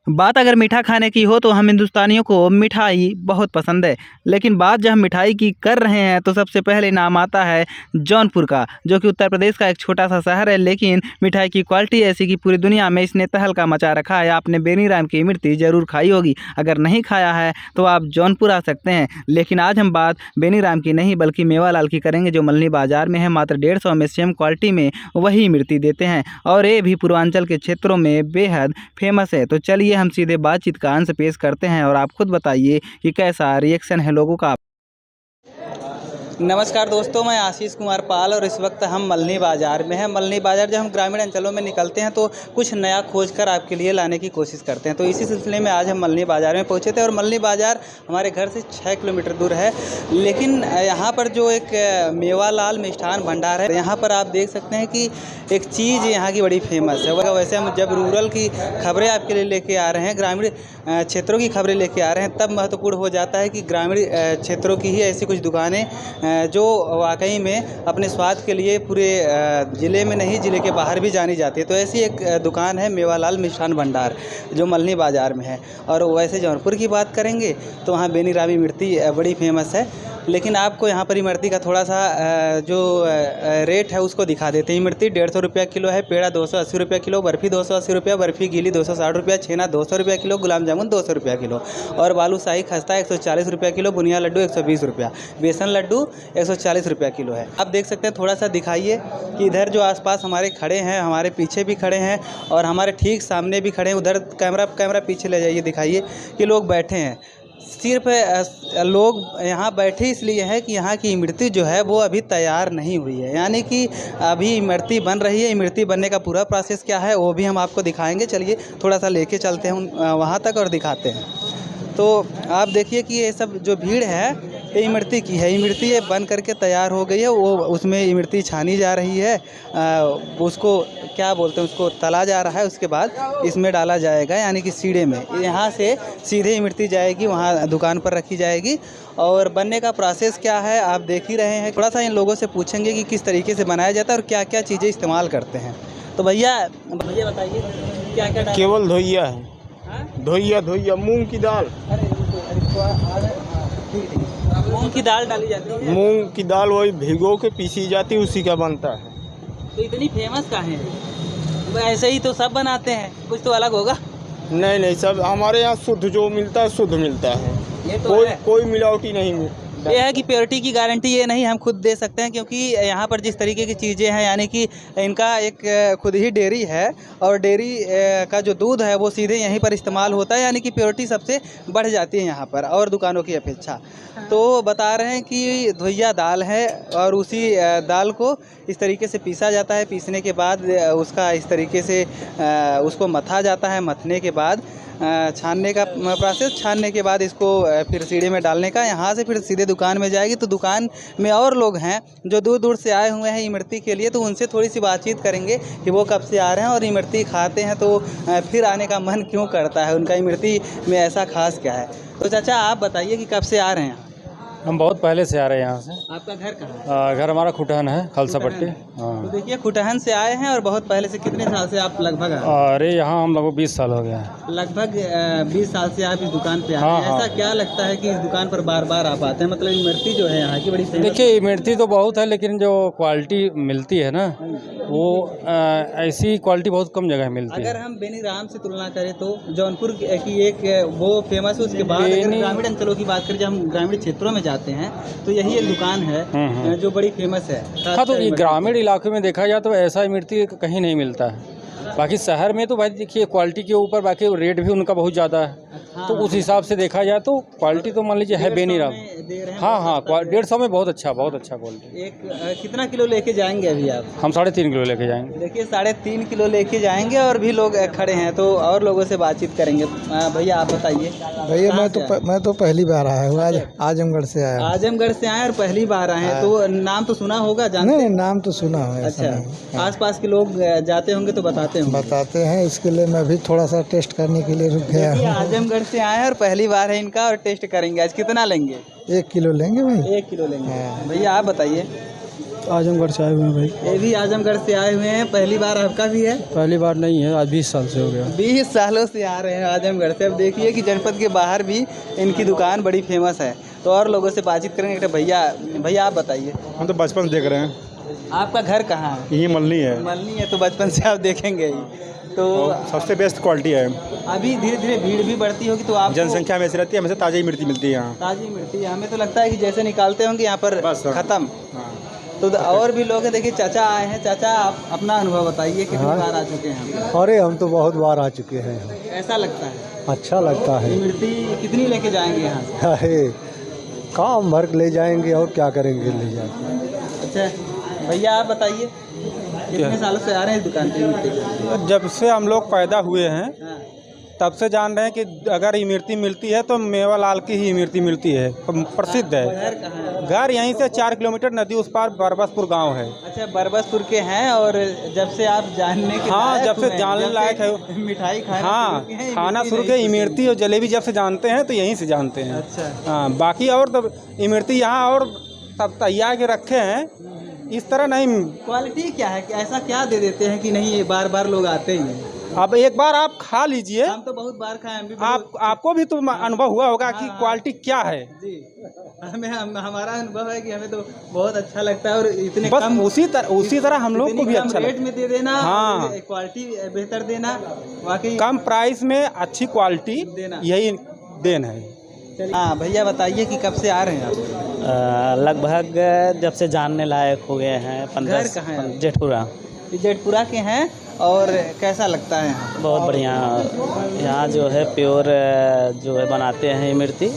बात अगर मीठा खाने की हो तो हम हिंदुस्तानियों को मिठाई बहुत पसंद है। लेकिन बात जब हम मिठाई की कर रहे हैं तो सबसे पहले नाम आता है जौनपुर का, जो कि उत्तर प्रदेश का एक छोटा सा शहर है। लेकिन मिठाई की क्वालिटी ऐसी कि पूरी दुनिया में इसने तहलका मचा रखा है। आपने बेनीराम की इमरती ज़रूर खाई होगी, अगर नहीं खाया है तो आप जौनपुर आ सकते हैं। लेकिन आज हम बात बेनीराम की नहीं बल्कि मेवालाल की करेंगे, जो मल्हनी बाज़ार में है। मात्र 150 में सेम क्वालिटी में वही इमरती देते हैं और ये भी पूर्वांचल के क्षेत्रों में बेहद फेमस है। तो चलिए हम सीधे बातचीत का अंश पेश करते हैं और आप खुद बताइए कि कैसा रिएक्शन है लोगों का। नमस्कार दोस्तों, मैं आशीष कुमार पाल और इस वक्त हम मल्हनी बाज़ार में हैं। मल्हनी बाज़ार जब हम ग्रामीण अंचलों में निकलते हैं तो कुछ नया खोज कर आपके लिए लाने की कोशिश करते हैं। तो इसी सिलसिले में आज हम मल्हनी बाज़ार में पहुंचे थे और मल्हनी बाज़ार हमारे घर से 6 किलोमीटर दूर है। लेकिन यहाँ पर जो एक मेवालाल मिष्ठान भंडार है, यहाँ पर आप देख सकते हैं कि एक चीज़ यहाँ की बड़ी फेमस है। वैसे हम जब रूरल की खबरें आपके लिए लेके आ रहे हैं, ग्रामीण क्षेत्रों की खबरें लेके आ रहे हैं, तब महत्वपूर्ण हो जाता है कि ग्रामीण क्षेत्रों की ही ऐसी कुछ दुकानें जो वाकई में अपने स्वाद के लिए पूरे ज़िले में नहीं, ज़िले के बाहर भी जानी जाती है। तो ऐसी एक दुकान है मेवालाल मिष्ठान भंडार, जो मल्हनी बाज़ार में है। और वैसे जौनपुर की बात करेंगे तो वहाँ बेनीरामी इमरती बड़ी फेमस है। लेकिन आपको यहाँ पर इमरती का थोड़ा सा जो रेट है उसको दिखा देते हैं। इमरती 150 रुपया किलो है, पेड़ा 280 रुपया किलो, बर्फ़ी 280 रुपया, बर्फ़ी गीली 260 रुपया, छेना 200 रुपया किलो, गुलाब जामुन 200 रुपया किलो और बालूशाही खस्ता 140 रुपया किलो, बुनिया लड्डू 120 रुपया, बेसन लड्डू 140 रुपया किलो है। आप देख सकते हैं, थोड़ा सा दिखाइए कि इधर जो आसपास हमारे खड़े हैं, हमारे पीछे भी खड़े हैं और हमारे ठीक सामने भी खड़े हैं। उधर कैमरा पीछे ले जाइए, दिखाइए कि लोग बैठे हैं। सिर्फ लोग यहाँ बैठे इसलिए है कि यहाँ की इमरती जो है वो अभी तैयार नहीं हुई है, यानी कि अभी इमरती बन रही है। इमरती बनने का पूरा प्रोसेस क्या है वो भी हम आपको दिखाएंगे। चलिए थोड़ा सा लेके चलते हैं वहाँ तक और दिखाते हैं। तो आप देखिए कि ये सब जो भीड़ है ये इमरती की है। इमरती ये बन करके तैयार हो गई है, वो उसमें इमरती छानी जा रही है। उसको क्या बोलते हैं, उसको तला जा रहा है। उसके बाद इसमें डाला जाएगा, यानी कि सीढ़े में। यहाँ से सीधे इमरती जाएगी, वहाँ दुकान पर रखी जाएगी। और बनने का प्रोसेस क्या है आप देख ही रहे हैं। थोड़ा सा इन लोगों से पूछेंगे कि किस तरीके से बनाया जाता है और क्या क्या चीज़ें इस्तेमाल करते हैं। तो भैया बताइए क्या क्या केवल धोइया है। धोइया मूंग की दाल। मूंग की दाल डाली जाती है। मूंग की दाल वही भिगो के पीसी जाती है, उसी का बनता है। तो इतनी फेमस काहे है? ऐसे ही तो सब बनाते हैं, कुछ तो अलग होगा। नहीं, सब हमारे यहाँ शुद्ध जो मिलता है शुद्ध मिलता है। ये तो कोई मिलावटी नहीं मिलता। ये है कि प्योरिटी की गारंटी ये नहीं हम खुद दे सकते हैं, क्योंकि यहाँ पर जिस तरीके की चीज़ें हैं, यानी कि इनका एक खुद ही डेयरी है और डेयरी का जो दूध है वो सीधे यहीं पर इस्तेमाल होता है, यानी कि प्योरिटी सबसे बढ़ जाती है यहाँ पर और दुकानों की अपेक्षा। तो बता रहे हैं कि धोइया दाल है और उसी दाल को इस तरीके से पीसा जाता है। पीसने के बाद उसका इस तरीके से उसको मथा जाता है। मथने के बाद छानने का प्रोसेस, छानने के बाद इसको फिर सीढ़े में डालने का। यहाँ से फिर सीधे दुकान में जाएगी। तो दुकान में और लोग हैं जो दूर दूर से आए हुए हैं इमरती के लिए, तो उनसे थोड़ी सी बातचीत करेंगे कि वो कब से आ रहे हैं और इमरती खाते हैं तो फिर आने का मन क्यों करता है, उनका इमरती में ऐसा खास क्या है। तो चाचा आप बताइए कि कब से आ रहे हैं? हम बहुत पहले से आ रहे हैं यहाँ से। आपका घर कहाँ है? घर हमारा खुटहन है, खालसा पट्टी। तो हाँ। देखिए खुटहन से आए हैं और बहुत पहले से। कितने साल से आप लगभग आ रहे हैं? अरे यहाँ हम लगभग 20 साल हो गया है। लगभग 20 साल से आप इस दुकान पे आ रहे हाँ, हैं। ऐसा क्या लगता है कि इस दुकान पर बार बार आप आते हैं? मतलब इमरती जो है यहाँ की बड़ी फेमस। देखिए इमरती तो बहुत है, लेकिन जो क्वालिटी मिलती है ना, वो ऐसी क्वालिटी बहुत कम जगह मिलती है। अगर हम बेनीराम से तुलना करें तो जौनपुर की एक वो फेमस है। उसके बाद अगर ग्रामीण अंचलों की बात करें, जब हम ग्रामीण क्षेत्रों में जाते हैं तो यही एक दुकान है जो बड़ी फेमस है। हाँ, तो ये ग्रामीण इलाके में देखा जाए तो ऐसा इमरती कहीं नहीं मिलता है। बाकी शहर में तो भाई देखिए क्वालिटी के ऊपर, बाकी रेट भी उनका बहुत ज़्यादा है। तो उस हिसाब से देखा जाए तो क्वालिटी तो मान लीजिए है बेनीराम। हाँ, 150 में बहुत अच्छा क्वालिटी। एक कितना किलो लेके जाएंगे अभी आप? हम 3.5 किलो लेके जाएंगे। देखिए 3.5 किलो लेके जाएंगे और भी लोग खड़े हैं, तो और लोगों से बातचीत करेंगे। भैया आप बताइए। भैया मैं तो पहली बार आया हूँ, आज आजमगढ़ से आया। आजमगढ़ से आए और पहली बार आए हैं, तो नाम तो सुना होगा, जानते? नहीं, नाम तो सुना है। अच्छा, आसपास के लोग जाते होंगे तो बताते हैं। इसके लिए मैं भी थोड़ा सा टेस्ट करने के लिए रुक गया हूँ। आजमगढ़ से आए हैं और पहली बार है इनका और टेस्ट करेंगे। आज कितना लेंगे? 1 किलो लेंगे भाई। 1 किलो लेंगे। भैया आप बताइए। आजमगढ़ से आए हुए हैं भाई। ये भी आजमगढ़ से आए हुए हैं, पहली बार आपका भी है? पहली बार नहीं है, आज 20 साल से हो गया। 20 सालों से आ रहे हैं आजमगढ़ से। अब देखिए कि जनपद के बाहर भी इनकी दुकान बड़ी फेमस है। तो और लोगों से बातचीत करेंगे। एक भैया आप बताइए, हम तो बचपन से देख रहे हैं। आपका घर कहाँ है? यही मल्हनी है। मल्हनी है, तो बचपन से आप देखेंगे ही। तो सबसे बेस्ट क्वालिटी है। अभी धीरे धीरे भीड़ भी बढ़ती होगी, तो आप जनसंख्या में ऐसी रहती है, हमेशा ताज़ी मिर्ची मिलती है यहाँ। ताज़ी मिलती है। हमें तो लगता है कि जैसे निकालते होंगे यहाँ पर बस ख़त्म। तो और भी लोग हैं। देखिए चाचा आए हैं। चाचा आप अपना अनुभव बताइए, कितनी बार आ चुके हैं? अरे हम तो बहुत बार आ चुके हैं। ऐसा लगता है? अच्छा लगता ये है। मिर्ची कितनी लेके जाएंगे यहाँ से? अरे काम भर ले जाएंगे और क्या करेंगे ले जाके। अच्छा भैया आप बताइए, कितने सालों से आ रहे हैं इस दुकान पे मिर्ची के? जब से हम लोग पैदा हुए हैं हाँ। तब से जान रहे हैं कि अगर इमरती मिलती है तो मेवालाल की ही इमरती मिलती है, प्रसिद्ध है। घर कहाँ है? घर यहीं से 4 किलोमीटर नदी उस पार बरबसपुर गांव है। अच्छा बरबसपुर के हैं। और जब से आप जानने के हाँ, लायक जब से हुए हैं, जानने जब लायक से है। मिठाई खाना हाँ, शुरू किए हैं, खाना इमरती शुरू नहीं के इमरती और जलेबी जब से जानते हैं तो यहीं से जानते हैं। अच्छा। हाँ, बाकी और तो इमरती यहाँ और तब तैयार के रखे हैं, इस तरह नहीं। क्वालिटी क्या है कि ऐसा क्या दे देते हैं कि नहीं ये बार बार लोग आते ही हैं? अब एक बार आप खा लीजिए, हम तो बहुत बार खाए। हम भी आपको भी तो अनुभव हुआ होगा कि हाँ। क्वालिटी क्या है। जी हमारा अनुभव है कि हमें तो बहुत अच्छा लगता है। और इतने बस कम उसी तरह हम लोग को भी अच्छा रेट लगता में दे देना। हाँ। और क्वालिटी बेहतर देना, वाकई कम प्राइस में अच्छी क्वालिटी देना। यही देन है। हाँ भैया बताइए कि कब से आ रहे हैं आप? लगभग जब से जानने लायक हो गए हैं। घर कहाँ है? जेठपुरा। जेठपुरा के हैं। और कैसा लगता है यहाँ? बहुत बढ़िया। यहाँ जो है प्योर जो है बनाते हैं इमरती,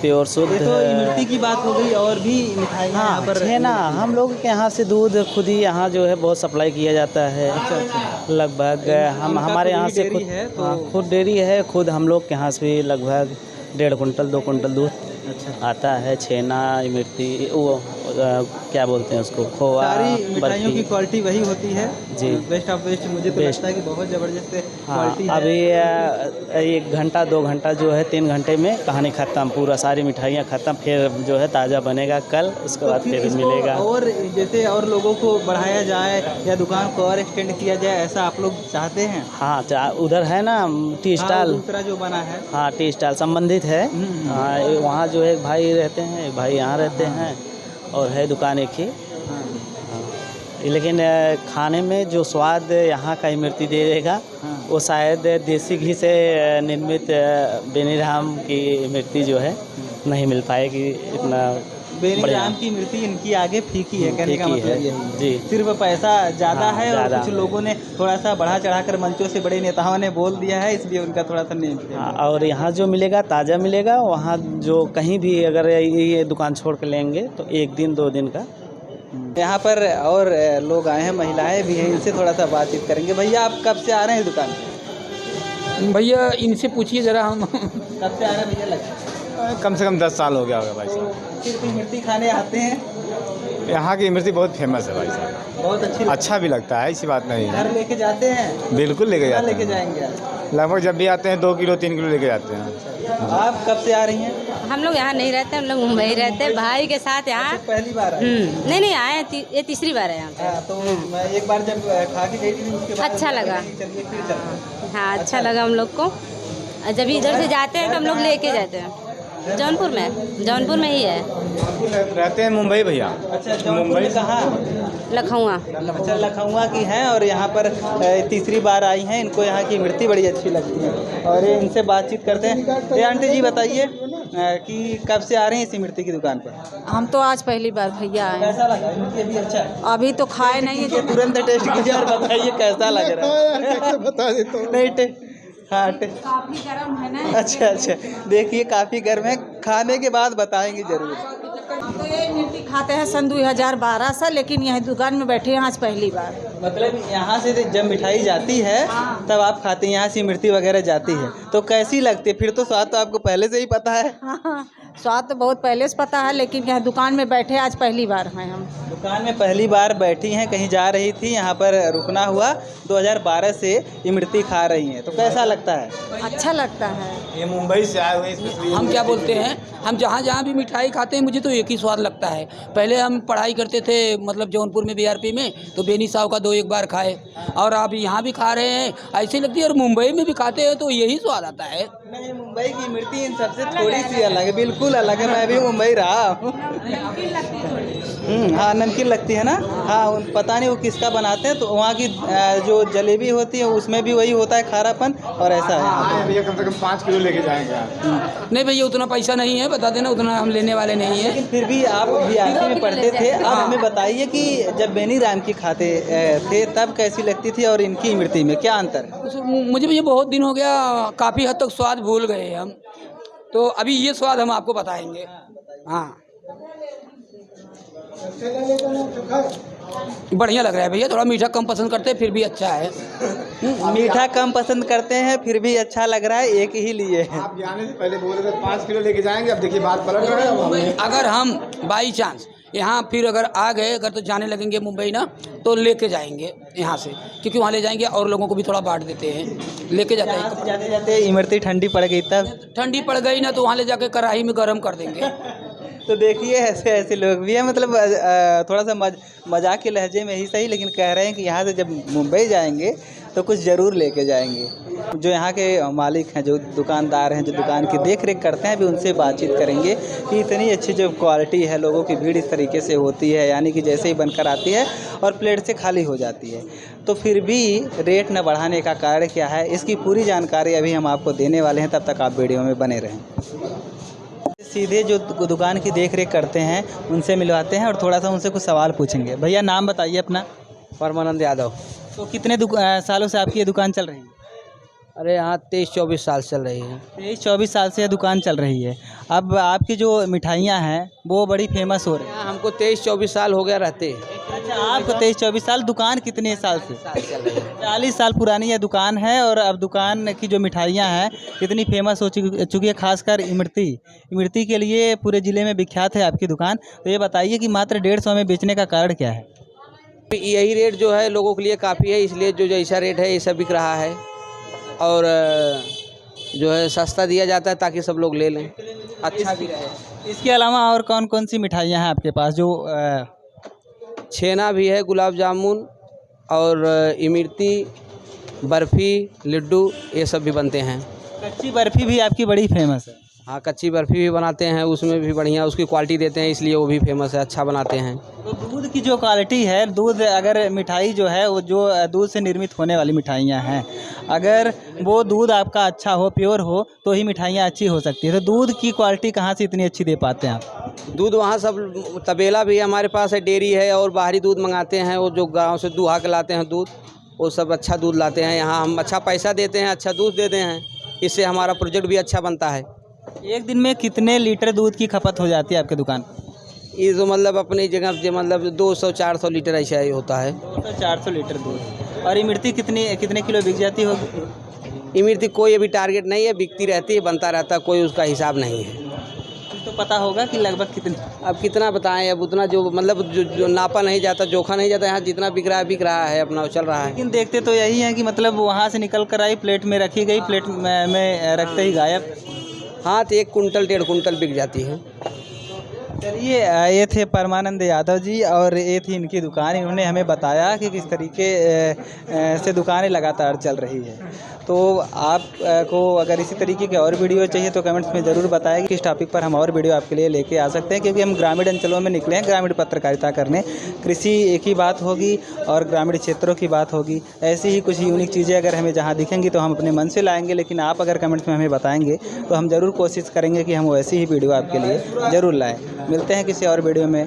प्योर शुद्ध। ये तो इमरती की बात हो गई, और भी मिठाई यहाँ पर है ना। हम लोग के यहाँ से दूध खुद ही यहाँ जो है बहुत सप्लाई किया जाता है। लगभग हमारे यहाँ से खुद है तो खुद डेयरी है। खुद हम लोग के यहाँ से भी लगभग 1.5 कुंटल 2 कुंटल दूध आता है। छेना, इमरती, वो क्या बोलते हैं उसको, खोआ, सारी मिठाइयों की बर्फी। क्वालिटी वही होती है जी। Best of best. मुझे तो लगता है कि बहुत ज़बरदस्त हाँ, क्वालिटी है। अभी 1 घंटा 2 घंटा जो है 3 घंटे में कहानी ख़त्म, पूरा सारी मिठाइयाँ ख़त्म। फिर जो है ताज़ा बनेगा कल, उसके बाद फिर इसको मिलेगा। और जैसे और लोगों को बढ़ाया जाए या दुकान को और एक्सटेंड किया जाए, ऐसा आप लोग चाहते हैं? हाँ, उधर है ना टी हाँ, स्टाल। दूसरा जो बना है। हाँ, टी स्टाल संबंधित है। हाँ, वहाँ जो है एक भाई रहते हैं, एक भाई यहाँ रहते हैं, और है दुकान एक ही। हाँ। लेकिन खाने में जो स्वाद यहाँ का इमरती देगा, हाँ। वो शायद देसी घी से निर्मित बेनीराम की इमरती जो है नहीं मिल पाएगी इतना। बेनीराम की मिर्ची इनकी आगे फीकी है, कहने का फीकी मतलब है। यही है। जी। सिर्फ पैसा ज़्यादा हाँ, है। और ज़्यादा कुछ है। लोगों ने थोड़ा सा बढ़ा चढ़ाकर मंचों से बड़े नेताओं ने बोल दिया है, इसलिए उनका थोड़ा सा नेम है। हाँ, और यहाँ जो मिलेगा ताज़ा मिलेगा। वहाँ जो कहीं भी अगर ये दुकान छोड़ कर लेंगे तो 1 दिन 2 दिन का। यहाँ पर और लोग आए हैं, महिलाएं भी हैं, इनसे थोड़ा सा बातचीत करेंगे। भैया आप कब से आ रहे हैं इस दुकान पे? भैया इनसे पूछिए ज़रा। हम कब से आ रहे हैं भैया? लगता कम से कम 10 साल हो गया होगा भाई साहब। सिर्फ मिर्ची खाने आते हैं? यहाँ की मिर्ची बहुत फेमस है भाई साहब। बहुत अच्छी। अच्छा भी लगता है, ऐसी बात नहीं है। घर लेके जाते हैं? बिल्कुल लेके क्या जाते लेके हैं। जाएंगे आप? लगभग जब भी आते हैं 2 किलो 3 किलो लेके जाते हैं। आप कब से आ रही हैं? हम लोग यहाँ नहीं रहते, हम लोग मुंबई रहते हैं भाई के साथ यहाँ। पहली बार आए? नहीं आए हैं, ये तीसरी बार है यहाँ पे। हाँ, तो मैं एक बार जब खा के गई थी उसके बाद अच्छा लगा। चलिए फिर चलते हैं। हाँ, अच्छा लगा हम लोग को। जब इधर से जाते हैं तो हम लोग लेके जाते हैं। जौनपुर में ही है। रहते हैं मुंबई भैया। अच्छा, जौनपुर में कहाँ? लखौआ। अच्छा, लखौआ की हैं। और यहाँ पर तीसरी बार आई हैं। इनको यहाँ की मिर्ची बड़ी अच्छी लगती है और ये इनसे बातचीत करते हैं। तो आंटी जी बताइए कि कब से आ रहे हैं इसी मिर्ची की दुकान पर? हम तो आज पहली बार भैया आए। कैसा लगा? मिर्ची अभी अच्छा है? अभी तो खाए नहीं है। तुरंत टेस्ट कीजिए और बताइए कैसा लग रहा है। बता देता हूँ। नहीं हाँ काफी गर्म है ना। अच्छा देखिए काफ़ी गर्म है, खाने के बाद बताएंगे ज़रूर। तो ये मिर्ची खाते हैं सन 2012 से, लेकिन यह दुकान में बैठे हैं आज पहली बार। मतलब यहाँ से जब मिठाई जाती है तब आप खाते हैं, यहाँ से इमरती वगैरह जाती है तो कैसी लगती है? फिर तो स्वाद तो आपको पहले से ही पता है। हाँ, स्वाद तो बहुत पहले से पता है, लेकिन यहाँ दुकान में बैठे आज पहली बार हैं हम। दुकान में पहली बार बैठी हैं, कहीं जा रही थी, यहाँ पर रुकना हुआ, 2012 से इमरती खा रही हैं, तो कैसा लगता है? अच्छा लगता है। ये मुंबई से आए हुए हम क्या बोलते हैं, हम जहाँ जहाँ भी मिठाई खाते हैं मुझे तो एक ही स्वाद लगता है। पहले हम पढ़ाई करते थे मतलब जौनपुर में बीआरपी में, तो बेनी साहब का 2 एक बार खाए, और अब यहाँ भी खा रहे हैं, ऐसी लगती है। और मुंबई में भी खाते हैं तो यही स्वाद आता है। नहीं, मुंबई की इमरती इन सबसे थोड़ी सी अलग है, बिल्कुल अलग है। मैं भी मुंबई रहा हूँ। हाँ, नमकीन लगती है ना। हाँ, पता नहीं वो किसका बनाते हैं, तो वहाँ की जो जलेबी होती है उसमें भी वही होता है खारापन, और ऐसा है। भैया कम से कम 5 किलो लेके जाएंगे आप। नहीं भैया, उतना पैसा नहीं है, बता देना, उतना हम लेने वाले नहीं हैं। लेकिन फिर भी आप बीआरपी में पढ़ते थे, अब हमें बताइए कि जब बेनी राम की खाते थे तब कैसी लगती थी और इनकी इमरती में क्या अंतर है? मुझे भैया बहुत दिन हो गया, काफ़ी हद तक स्वाद भूल गए हम, तो अभी ये स्वाद हम आपको बताएंगे। हाँ, बढ़िया लग रहा है भैया। थोड़ा मीठा कम पसंद करते हैं, फिर भी अच्छा है। मीठा कम पसंद करते हैं, फिर भी अच्छा लग रहा है, एक ही लिए हैं। आप जाने से पहले बोले थे 5 किलो लेके जाएंगे, अब देखिए बात पलट रहा है। अगर हम बाई चांस यहाँ फिर अगर आ गए, अगर तो जाने लगेंगे मुंबई ना, तो लेके जाएंगे यहाँ से, क्योंकि वहाँ ले जाएंगे और लोगों को भी थोड़ा बांट देते हैं, लेके जाते हैं। जाते जाते इमरती ठंडी पड़ गई तब ठंडी पड़ गई ना, तो वहाँ ले जाके कढ़ाई में गर्म कर देंगे। तो देखिए ऐसे ऐसे लोग भी हैं, मतलब थोड़ा सा मजाक के लहजे में ही सही, लेकिन कह रहे हैं कि यहाँ से जब मुंबई जाएंगे तो कुछ ज़रूर लेके जाएंगे। जो यहाँ के मालिक हैं, जो दुकानदार हैं, जो दुकान की देख रेख करते हैं, अभी उनसे बातचीत करेंगे कि इतनी अच्छी जो क्वालिटी है, लोगों की भीड़ इस तरीके से होती है, यानी कि जैसे ही बनकर आती है और प्लेट से खाली हो जाती है, तो फिर भी रेट न बढ़ाने का कारण क्या है, इसकी पूरी जानकारी अभी हम आपको देने वाले हैं। तब तक आप वीडियो में बने रहें। सीधे जो दुकान की देख रेख करते हैं उनसे मिलवाते हैं और थोड़ा सा उनसे कुछ सवाल पूछेंगे। भैया नाम बताइए अपना। परमानंद यादव। तो कितने सालों से आपकी ये दुकान चल रही है? अरे यहाँ 23-24 साल चल रही है। 23-24 साल से यह दुकान चल रही है। अब आपकी जो मिठाइयाँ हैं वो बड़ी फेमस हो रही हैं। हमको 23-24 साल हो गया रहते। अच्छा, आपको 23-24 साल। दुकान कितने साल से? चल रही है। 40 साल पुरानी यह दुकान है, और अब दुकान की जो मिठाइयाँ हैं इतनी फेमस हो चुकी है, खासकर इमरती के लिए पूरे ज़िले में विख्यात है आपकी दुकान। तो ये बताइए कि मात्र 150 में बेचने का कारण क्या है? यही रेट जो है लोगों के लिए काफ़ी है, इसलिए जो जैसा रेट है ये सब बिक रहा है, और जो है सस्ता दिया जाता है ताकि सब लोग ले लें, अच्छा भी रहे। इसके अलावा और कौन कौन सी मिठाइयाँ हैं आपके पास? जो छेना भी है, गुलाब जामुन और इमरती, बर्फ़ी, लड्डू, ये सब भी बनते हैं। कच्ची बर्फ़ी भी आपकी बड़ी फेमस है। हाँ, कच्ची बर्फ़ी भी बनाते हैं, उसमें भी बढ़िया उसकी क्वालिटी देते हैं, इसलिए वो भी फेमस है, अच्छा बनाते हैं। तो दूध की जो क्वालिटी है, दूध अगर मिठाई जो है वो जो दूध से निर्मित होने वाली मिठाइयाँ हैं, अगर वो दूध आपका अच्छा हो, प्योर हो, तो ही मिठाइयाँ अच्छी हो सकती है। तो दूध की क्वालिटी कहाँ से इतनी अच्छी दे पाते हैं आप? दूध वहाँ सब तबेला भी हमारे पास है, डेयरी है, और बाहरी दूध मंगाते हैं, वो जो गाँव से दुहा के लाते हैं दूध, वो सब अच्छा दूध लाते हैं। यहाँ हम अच्छा पैसा देते हैं, अच्छा दूध देते हैं, इससे हमारा प्रोजेक्ट भी अच्छा बनता है। एक दिन में कितने लीटर दूध की खपत हो जाती है आपके दुकान पर? ये तो मतलब अपनी जगह से मतलब 200-400 लीटर ऐसा ही होता है। 200-400 लीटर दूध। और इमरती कितने किलो बिक जाती होगी? इमरती कोई अभी टारगेट नहीं है, बिकती रहती है, बनता रहता है, कोई उसका हिसाब नहीं है। तो पता होगा कि लगभग कितनी? अब कितना बताएं, अब उतना जो मतलब जो नापा नहीं जाता, जोखा नहीं जाता, यहाँ जितना बिक रहा है अपना चल रहा है। लेकिन देखते तो यही है कि मतलब वहाँ से निकल कर आई, प्लेट में रखी गई, प्लेट में रखते ही गायब। हाँ, तो 1 कुंटल 1.5 कुंटल बिक जाती है। चलिए, ये थे परमानंद यादव जी, और ये थी इनकी दुकान। इन्होंने हमें बताया कि किस तरीके से दुकानें लगातार चल रही है। तो आपको अगर इसी तरीके के और वीडियो चाहिए तो कमेंट्स में ज़रूर बताएं कि इस टॉपिक पर हम और वीडियो आपके लिए लेके आ सकते हैं, क्योंकि हम ग्रामीण अंचलों में निकले हैं ग्रामीण पत्रकारिता करने। कृषि एक ही बात होगी और ग्रामीण क्षेत्रों की बात होगी। ऐसी ही कुछ यूनिक चीज़ें अगर हमें जहाँ दिखेंगी तो हम अपने मन से लाएंगे, लेकिन आप अगर कमेंट्स में हमें बताएंगे तो हम ज़रूर कोशिश करेंगे कि हम वैसी ही वीडियो आपके लिए ज़रूर लाएँ। मिलते हैं किसी और वीडियो में।